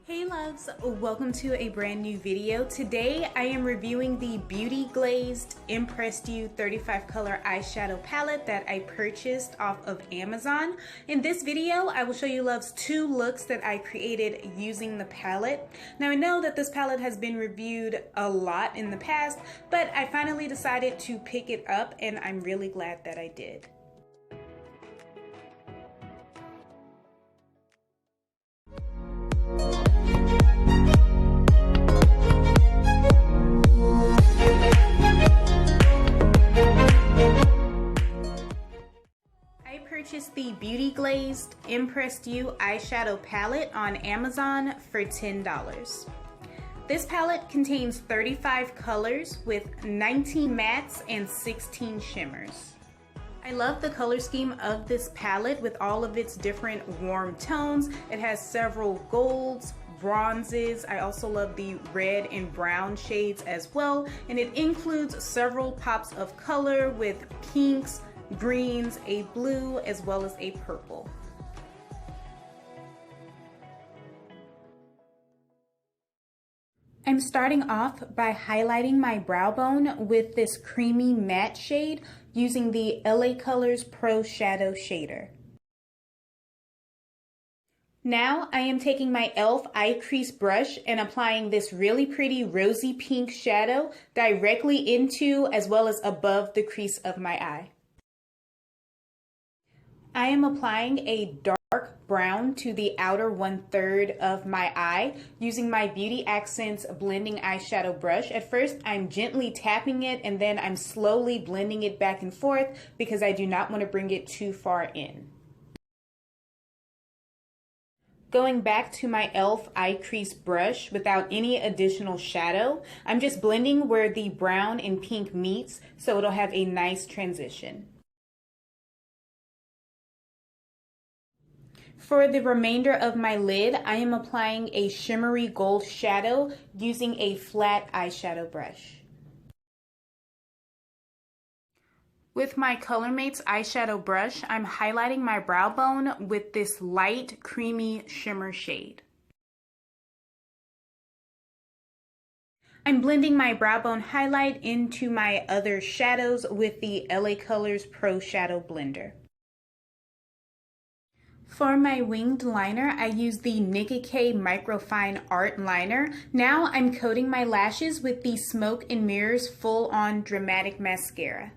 Hey loves, welcome to a brand new video. Today I am reviewing the Beauty Glazed Impressed You 35 color eyeshadow palette that I purchased off of Amazon. In this video I will show you loves two looks that I created using the palette. Now I know that this palette has been reviewed a lot in the past, but I finally decided to pick it up and I'm really glad that I did. Purchased the Beauty Glazed Impressed You eyeshadow palette on Amazon for $10. This palette contains 35 colors with 19 mattes and 16 shimmers. I love the color scheme of this palette with all of its different warm tones. It has several golds, bronzes. I also love the red and brown shades as well, and it includes several pops of color with pinks, greens, a blue, as well as a purple. I'm starting off by highlighting my brow bone with this creamy matte shade using the LA Colors Pro Shadow Shader. Now I am taking my E.L.F. eye crease brush and applying this really pretty rosy pink shadow directly into as well as above the crease of my eye. I am applying a dark brown to the outer 1/3 of my eye using my Beauty Accents blending eyeshadow brush. At first I'm gently tapping it and then I'm slowly blending it back and forth because I do not want to bring it too far in. Going back to my E.L.F. eye crease brush without any additional shadow, I'm just blending where the brown and pink meets so it'll have a nice transition. For the remainder of my lid, I am applying a shimmery gold shadow using a flat eyeshadow brush. With my Colormates eyeshadow brush, I'm highlighting my brow bone with this light, creamy shimmer shade. I'm blending my brow bone highlight into my other shadows with the LA Colors Pro Shadow Blender. For my winged liner, I use the Nicka Microfine Artliner. Now I'm coating my lashes with the Smoke and Mirrors Full On Dramatic Mascara.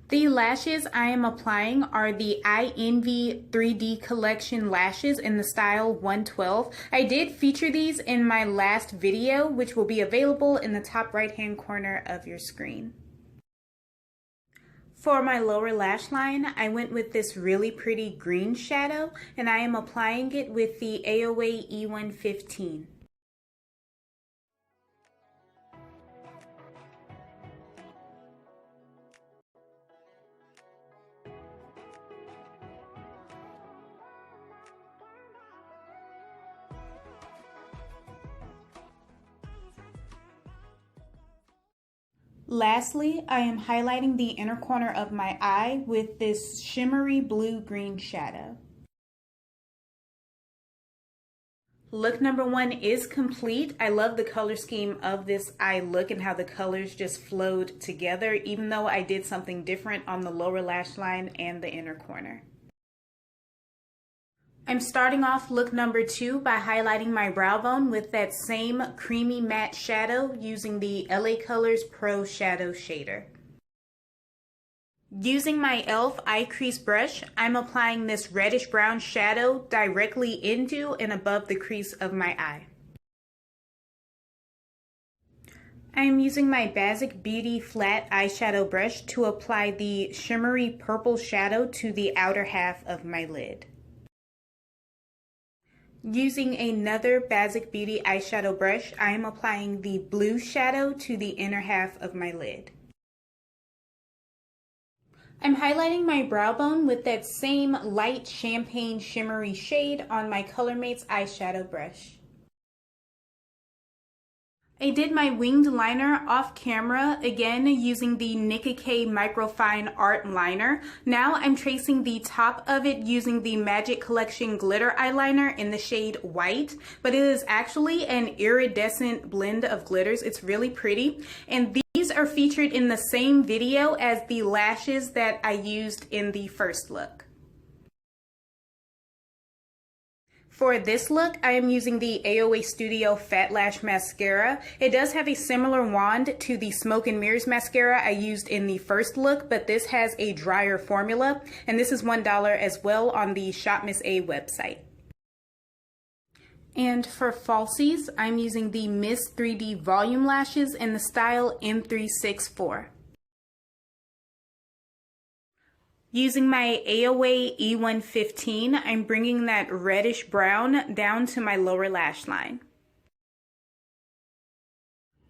The lashes I am applying are the I Envy 3D Collection lashes in the style 112. I did feature these in my last video, which will be available in the top right-hand corner of your screen. For my lower lash line, I went with this really pretty green shadow, and I am applying it with the AOA E115. Lastly, I am highlighting the inner corner of my eye with this shimmery blue-green shadow. Look number one is complete. I love the color scheme of this eye look and how the colors just flowed together, even though I did something different on the lower lash line and the inner corner. I'm starting off look number two by highlighting my brow bone with that same creamy matte shadow using the LA Colors Pro Shadow Shader. Using my E.L.F. eye crease brush, I'm applying this reddish brown shadow directly into and above the crease of my eye. I am using my Bazic Beauty Flat Eyeshadow Brush to apply the shimmery purple shadow to the outer half of my lid. Using another Bazic Beauty eyeshadow brush, I am applying the blue shadow to the inner half of my lid. I'm highlighting my brow bone with that same light champagne shimmery shade on my Colormates eyeshadow brush. I did my winged liner off camera, again using the Nicka Microfine Artliner. Now I'm tracing the top of it using the Magic Collection Glitter Eyeliner in the shade White, but it is actually an iridescent blend of glitters. It's really pretty, and these are featured in the same video as the lashes that I used in the first look. For this look, I am using the AOA Studio Fat Lash Mascara. It does have a similar wand to the Smoke and Mirrors mascara I used in the first look, but this has a drier formula, and this is $1 as well on the Shop Miss A website. And for falsies, I'm using the Miss 3D Volume Lashes in the style M364. Using my AOA E115, I'm bringing that reddish brown down to my lower lash line.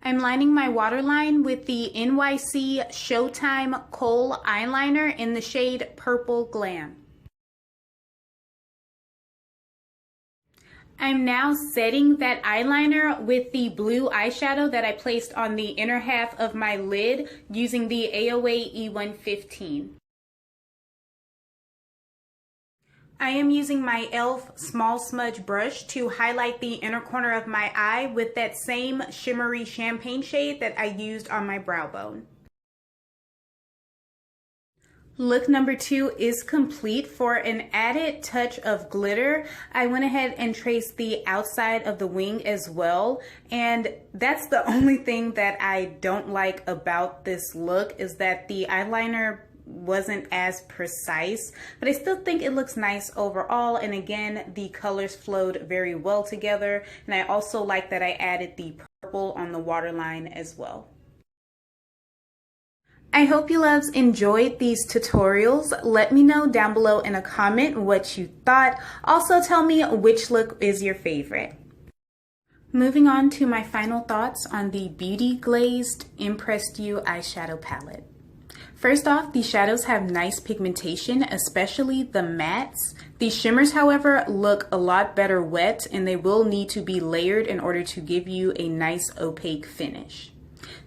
I'm lining my waterline with the NYC ShowTime Kohl eyeliner in the shade Purple Glam. I'm now setting that eyeliner with the blue eyeshadow that I placed on the inner half of my lid using the AOA E115. I am using my E.L.F. small smudge brush to highlight the inner corner of my eye with that same shimmery champagne shade that I used on my brow bone. Look number 2 is complete. For an added touch of glitter, I went ahead and traced the outside of the wing as well. And that's the only thing that I don't like about this look, is that the eyeliner wasn't as precise, but I still think it looks nice overall. And again, the colors flowed very well together, and I also like that I added the purple on the waterline as well. I hope you loves enjoyed these tutorials. Let me know down below in a comment what you thought. Also tell me which look is your favorite. Moving on to my final thoughts on the Beauty Glazed Impressed You eyeshadow palette. First off, the shadows have nice pigmentation, especially the mattes. The shimmers, however, look a lot better wet, and they will need to be layered in order to give you a nice opaque finish.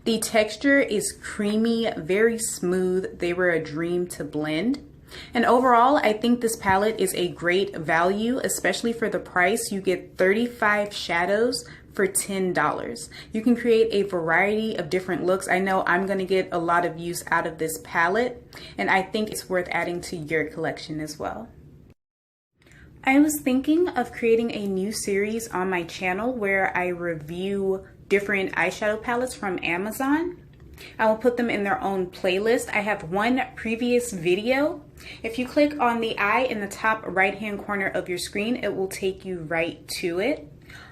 The texture is creamy, very smooth. They were a dream to blend. And overall, I think this palette is a great value, especially for the price. You get 35 shadows for $10. You can create a variety of different looks. I know I'm going to get a lot of use out of this palette, and I think it's worth adding to your collection as well. I was thinking of creating a new series on my channel where I review different eyeshadow palettes from Amazon. I will put them in their own playlist. I have one previous video. If you click on the eye in the top right hand corner of your screen, it will take you right to it.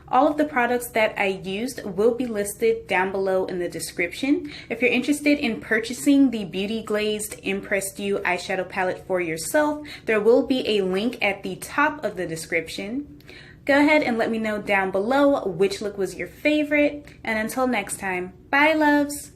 All of the products that I used will be listed down below in the description. If you're interested in purchasing the Beauty Glazed Impressed You eyeshadow palette for yourself, there will be a link at the top of the description. Go ahead and let me know down below which look was your favorite. And until next time, bye loves!